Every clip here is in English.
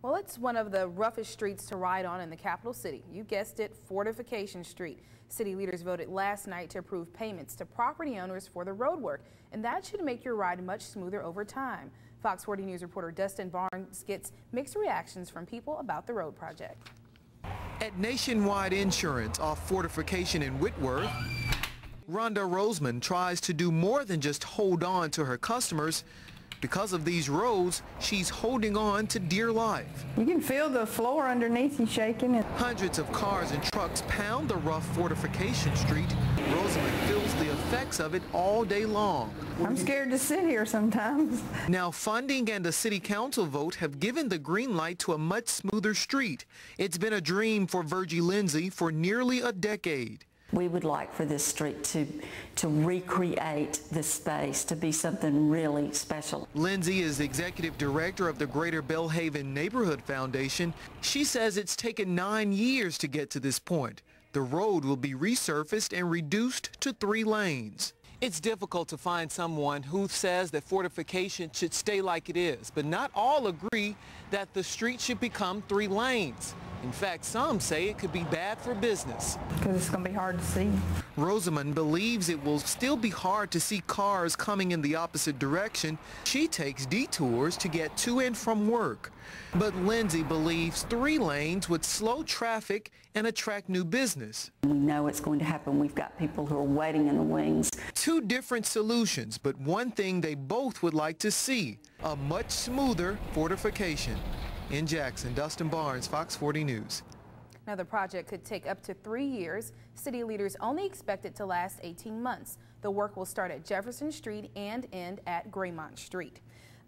Well, it's one of the roughest streets to ride on in the capital city. You guessed it, Fortification Street. City leaders voted last night to approve payments to property owners for the road work, and that should make your ride much smoother over time. Fox 40 News reporter Dustin Barnes gets mixed reactions from people about the road project. At Nationwide Insurance off Fortification in Whitworth, Rhonda Roseman tries to do more than just hold on to her customers. Because of these roads, she's holding on to dear life. You can feel the floor underneath you shaking. Hundreds of cars and trucks pound the rough Fortification Street. Rosamond feels the effects of it all day long. I'm scared to sit here sometimes. Now funding and a city council vote have given the green light to a much smoother street. It's been a dream for Virgie Lindsay for nearly a decade. We would like for this street to recreate this space to be something really special. Lindsay is the executive director of the Greater Belhaven Neighborhood Foundation. She says it's taken 9 years to get to this point. The road will be resurfaced and reduced to 3 lanes. It's difficult to find someone who says that Fortification should stay like it is, but not all agree that the street should become 3 lanes. In fact, some say it could be bad for business. Because it's going to be hard to see. Rosamond believes it will still be hard to see cars coming in the opposite direction. She takes detours to get to and from work. But Lindsay believes 3 lanes would slow traffic and attract new business. We know it's going to happen. We've got people who are waiting in the wings. 2 different solutions, but one thing they both would like to see, a much smoother Fortification. In Jackson, Dustin Barnes, Fox 40 News. Now, the project could take up to 3 years. City leaders only expect it to last 18 months. The work will start at Jefferson Street and end at Graymont Street.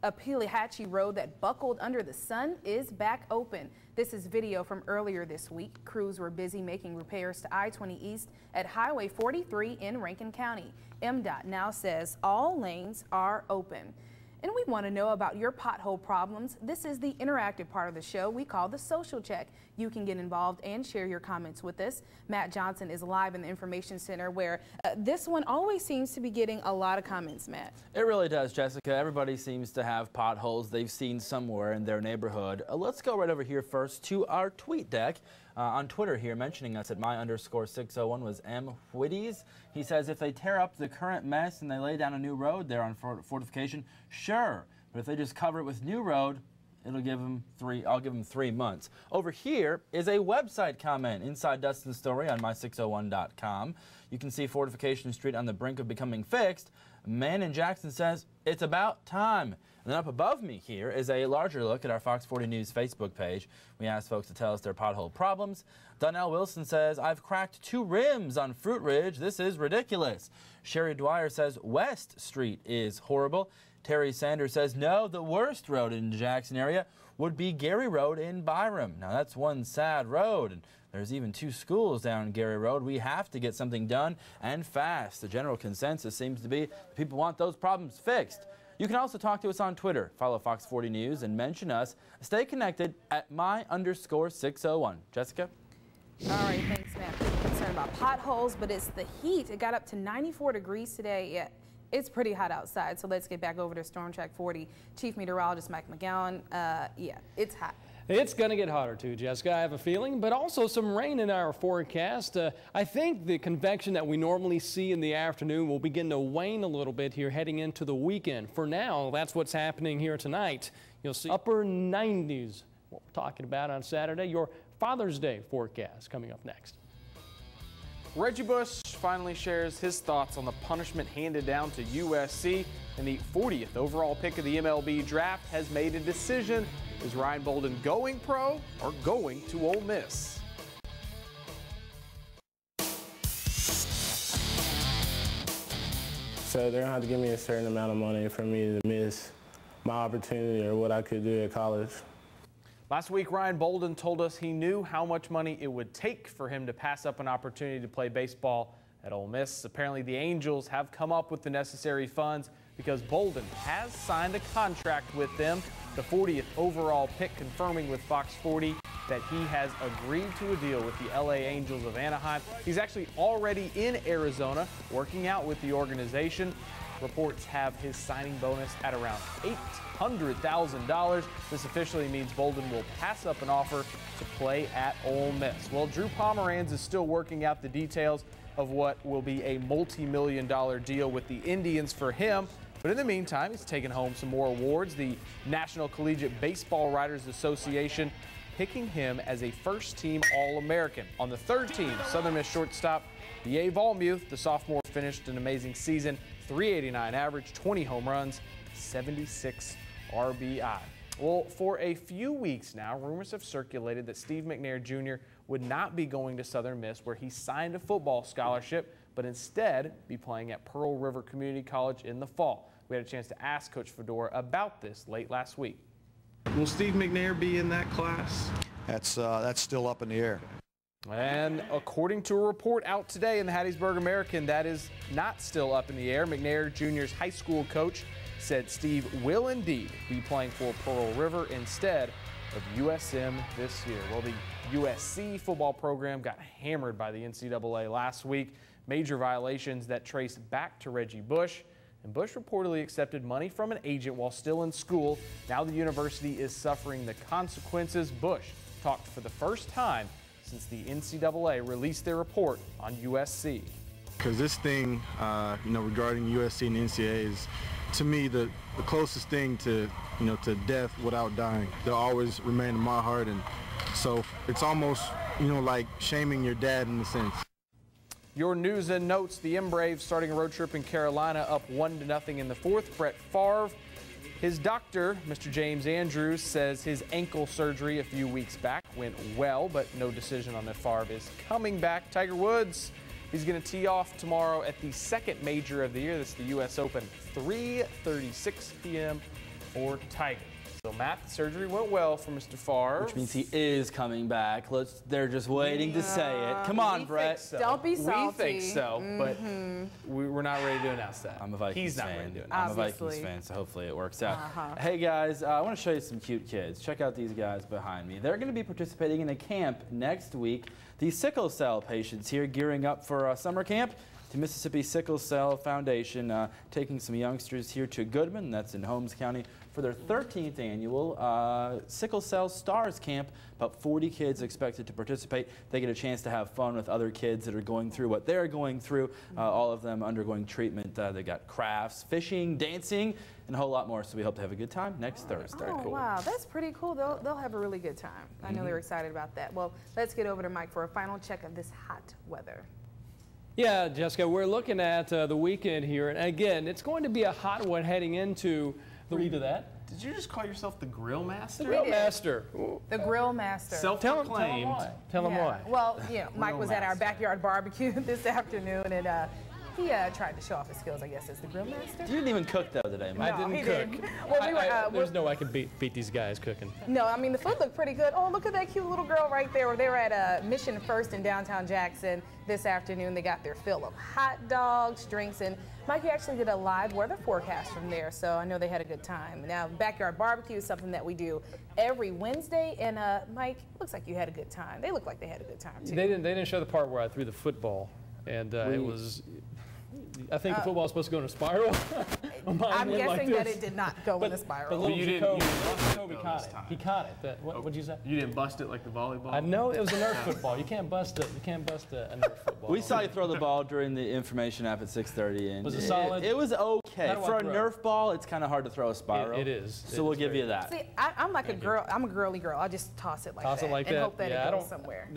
A Peleahatchee road that buckled under the sun is back open. This is video from earlier this week. Crews were busy making repairs to I-20 East at Highway 43 in Rankin County. MDOT now says all lanes are open. And we want to know about your pothole problems. This is the interactive part of the show we call the Social Check. You can get involved and share your comments with us. Matt Johnson is live in the Information Center where this one always seems to be getting a lot of comments, Matt. It really does, Jessica. Everybody seems to have potholes they've seen somewhere in their neighborhood. Let's go right over here first to our tweet deck. On Twitter here, mentioning us at my_601 was M. Whitties. He says, if they tear up the current mess and they lay down a new road there on Fortification, sure. But if they just cover it with new road, it'll give them I'll give them 3 months. Over here is a website comment inside Dustin's story on my601.com. You can see Fortification Street on the brink of becoming fixed. A man in Jackson says, it's about time. And then up above me here is a larger look at our Fox 40 News Facebook page. We asked folks to tell us their pothole problems. Donnell Wilson says, I've cracked 2 rims on Fruit Ridge. This is ridiculous. Sherry Dwyer says, West Street is horrible. Terry Sanders says, no, the worst road in the Jackson area would be Gary Road in Byram. Now, that's one sad road, and there's even 2 schools down Gary Road. We have to get something done, and fast. The general consensus seems to be people want those problems fixed. You can also talk to us on Twitter. Follow Fox 40 News and mention us. Stay connected at my_601. Jessica? All right, thanks, Matt. Concerned about potholes, but it's the heat. It got up to 94 degrees today. Yeah, it's pretty hot outside, so let's get back over to Storm Track 40. Chief Meteorologist Mike McGowan. Yeah, it's hot. It's going to get hotter too, Jessica, I have a feeling, but also some rain in our forecast. I think the convection that we normally see in the afternoon will begin to wane a little bit here heading into the weekend. For now, that's what's happening here tonight. You'll see upper 90s, what we're talking about on Saturday. Your Father's Day forecast coming up next. Reggie Bush finally shares his thoughts on the punishment handed down to USC, and the 40th overall pick of the MLB draft has made a decision. Is Ryan Bolden going pro or going to Ole Miss? So they're going to have to give me a certain amount of money for me to miss my opportunity or what I could do at college. Last week, Ryan Bolden told us he knew how much money it would take for him to pass up an opportunity to play baseball at Ole Miss. Apparently, the Angels have come up with the necessary funds because Bolden has signed a contract with them. The 40th overall pick confirming with Fox 40 that he has agreed to a deal with the LA Angels of Anaheim. He's actually already in Arizona working out with the organization. Reports have his signing bonus at around $800,000. This officially means Bolden will pass up an offer to play at Ole Miss. Well, Drew Pomeranz is still working out the details of what will be a multi-million-dollar deal with the Indians for him. But in the meantime, he's taken home some more awards. The National Collegiate Baseball Writers Association picking him as a first-team All-American. On the third team, Southern Miss shortstop B.A. Volmuth, the sophomore, finished an amazing season. 389 average, 20 home runs, 76 RBI. Well, for a few weeks now, rumors have circulated that Steve McNair Jr. would not be going to Southern Miss, where he signed a football scholarship, but instead be playing at Pearl River Community College in the fall. We had a chance to ask Coach Fedora about this late last week. Will Steve McNair be in that class? That's still up in the air. And according to a report out today in the Hattiesburg American, that is not still up in the air. McNair Jr.'s high school coach said Steve will indeed be playing for Pearl River instead of USM this year. Well, the USC football program got hammered by the NCAA last week. Major violations that trace back to Reggie Bush. And Bush reportedly accepted money from an agent while still in school. Now the university is suffering the consequences. Bush talked for the first time since the NCAA released their report on USC. Because this thing, regarding USC and the NCAA is, to me, the closest thing to, to death without dying. They'll always remain in my heart, and so it's almost, like shaming your dad in a sense. Your news and notes: the M Braves starting a road trip in Carolina, up 1-0 in the fourth. Brett Favre. His doctor, Mr. James Andrews, says his ankle surgery a few weeks back went well, but no decision on if Favre is coming back. Tiger Woods, he's going to tee off tomorrow at the second major of the year. This is the U.S. Open, 3:36 p.m. for Tiger. So, Matt, the surgery went well for Mr. Favre. Which means he is coming back. They're just waiting to say it. Come on, Brett. So. Don't be salty. We think so, but we're not ready to announce that. I'm a Vikings He's not fan. ready to announce I'm a Vikings fan, so hopefully it works out. Hey, guys, I want to show you some cute kids. Check out these guys behind me. They're going to be participating in a camp next week. The sickle cell patients here gearing up for summer camp. The Mississippi Sickle Cell Foundation taking some youngsters here to Goodman, that's in Holmes County, for their 13th annual Sickle Cell Stars Camp. About 40 kids expected to participate. They get a chance to have fun with other kids that are going through what they're going through, all of them undergoing treatment. They got crafts, fishing, dancing, and a whole lot more. So we hope to have a good time next Thursday. Oh, cool. Wow, that's pretty cool. They'll have a really good time. I know they're excited about that. Well, let's get over to Mike for a final check of this hot weather. Yeah, Jessica, we're looking at the weekend here, and again, it's going to be a hot one heading into the week of that. Did you just call yourself the Grill Master? The Grill Master. The Grill Master. Self-proclaimed. Tell him why. Well, Mike was at our backyard barbecue this afternoon, and he tried to show off his skills, I guess, as the Grill Master. You didn't even cook, though, today, Mike. I didn't cook. Well, there's no way I could beat these guys cooking. No, I mean, the food looked pretty good. Oh, look at that cute little girl right there. They were at Mission First in downtown Jackson this afternoon. They got their fill of hot dogs, drinks, and Mike actually did a live weather forecast from there, so I know they had a good time. Now, backyard barbecue is something that we do every Wednesday, and Mike, looks like you had a good time. They look like they had a good time, too. They didn't show the part where I threw the football, and it was... I think the football is supposed to go in a spiral. I'm guessing that it did not go in a spiral. But you didn't Kobe caught it. He caught it. What'd you say? You didn't bust it like the volleyball? I know it was a Nerf football. You can't bust it. You can't bust a Nerf football. We saw you throw the ball during the information app at 6:30, and was it solid? It was okay. For a Nerf ball, it's kind of hard to throw a spiral. It is. So we'll give you that. See, I'm like a girl. I'm a girly girl. I just toss it like that. Toss it like and that. hope that it goes somewhere.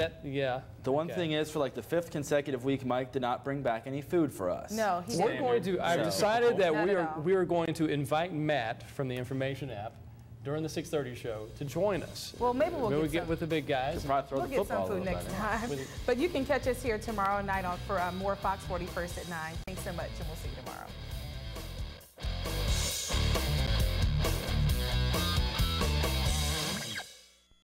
The one thing is, for like the 5th consecutive week, Mike did not bring back any food for us. No, he We're didn't. going to. I've decided that Not we are going to invite Matt from the information app during the 6:30 show to join us. Well, maybe we'll get with the big guys. We'll get some food next time. But you can catch us here tomorrow night for more Fox 41st at 9. Thanks so much, and we'll see you tomorrow.